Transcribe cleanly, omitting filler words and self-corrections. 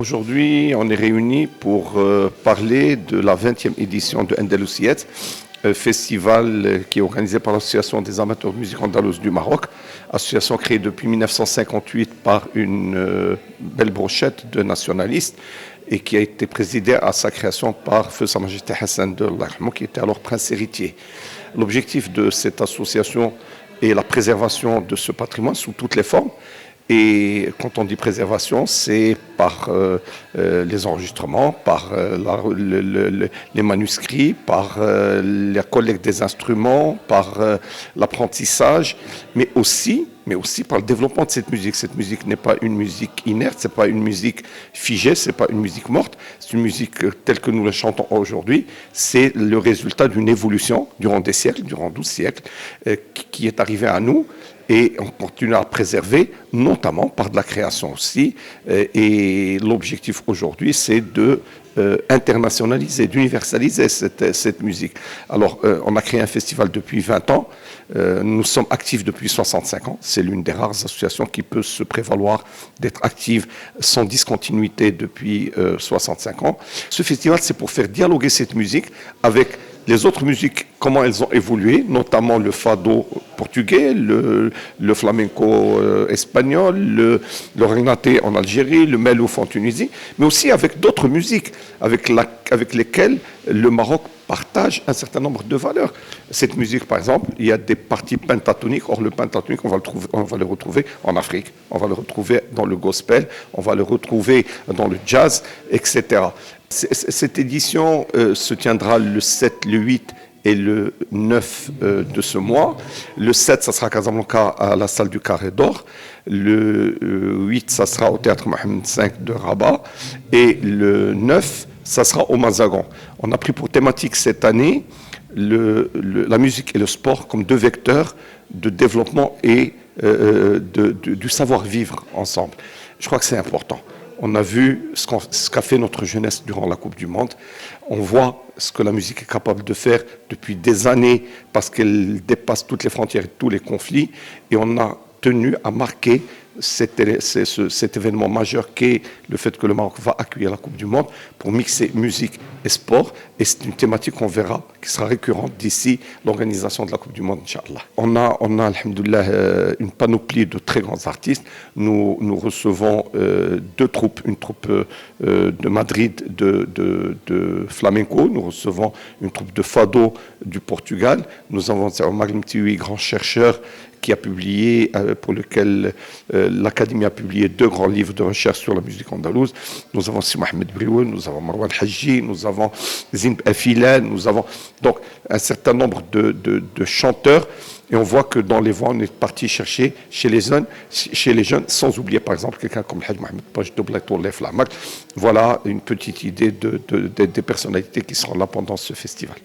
Aujourd'hui, on est réunis pour parler de la 20e édition de Andalousiet, festival qui est organisé par l'Association des amateurs de musique andalouse du Maroc, association créée depuis 1958 par une belle brochette de nationalistes et qui a été présidée à sa création par Feu Sa Majesté Hassan II, qui était alors prince héritier. L'objectif de cette association est la préservation de ce patrimoine sous toutes les formes. Et quand on dit préservation, c'est par les enregistrements, par les manuscrits, par la collecte des instruments, par l'apprentissage, mais aussi par le développement de cette musique. Cette musique n'est pas une musique inerte, c'est pas une musique figée, c'est pas une musique morte. C'est une musique telle que nous la chantons aujourd'hui. C'est le résultat d'une évolution durant des siècles, durant 12 siècles, qui est arrivée à nous. Et on continue à la préserver, notamment par de la création aussi. Et l'objectif aujourd'hui, c'est de internationaliser, d'universaliser cette musique. Alors, on a créé un festival depuis 20 ans. Nous sommes actifs depuis 65 ans. C'est l'une des rares associations qui peut se prévaloir d'être active sans discontinuité depuis 65 ans. Ce festival, c'est pour faire dialoguer cette musique avec les autres musiques, comment elles ont évolué, notamment le fado portugais, le flamenco espagnol, le regnate en Algérie, le melouf en Tunisie, mais aussi avec d'autres musiques avec lesquelles le Maroc partage un certain nombre de valeurs. Cette musique, par exemple, il y a des parties pentatoniques. Or, le pentatonique, on va le retrouver en Afrique, on va le retrouver dans le gospel, on va le retrouver dans le jazz, etc. Cette édition se tiendra le 7, le 8 et le 9 de ce mois. Le 7, ça sera à Casablanca, à la salle du Carré d'Or. Le 8, ça sera au théâtre Mohamed V de Rabat. Et le 9, ça sera au Mazagon. On a pris pour thématique cette année la musique et le sport comme deux vecteurs de développement et du savoir-vivre ensemble. Je crois que c'est important. On a vu ce qu'a fait notre jeunesse durant la Coupe du Monde. On voit ce que la musique est capable de faire depuis des années parce qu'elle dépasse toutes les frontières et tous les conflits. Et on a tenu à marquer cet événement majeur qu'est le fait que le Maroc va accueillir la Coupe du Monde pour mixer musique et sport. Et c'est une thématique qu'on verra qui sera récurrente d'ici l'organisation de la Coupe du Monde, Inch'Allah. On a alhamdoulilah, une panoplie de très grands artistes. Nous recevons deux troupes, une troupe de Madrid de flamenco, nous recevons une troupe de fado du Portugal, nous avons Maglim Tiwi, grand chercheur, qui a publié, pour lequel l'Académie a publié 2 grands livres de recherche sur la musique andalouse. Nous avons Si Mohamed Briouen, nous avons Marwan Haji, nous avons Zimb Afilan, nous avons donc un certain nombre de chanteurs. Et on voit que dans les voix, on est parti chercher chez les jeunes, sans oublier par exemple quelqu'un comme le Haj Mohamed Paj de Blatourleh Flamak. Voilà une petite idée des personnalités qui seront là pendant ce festival.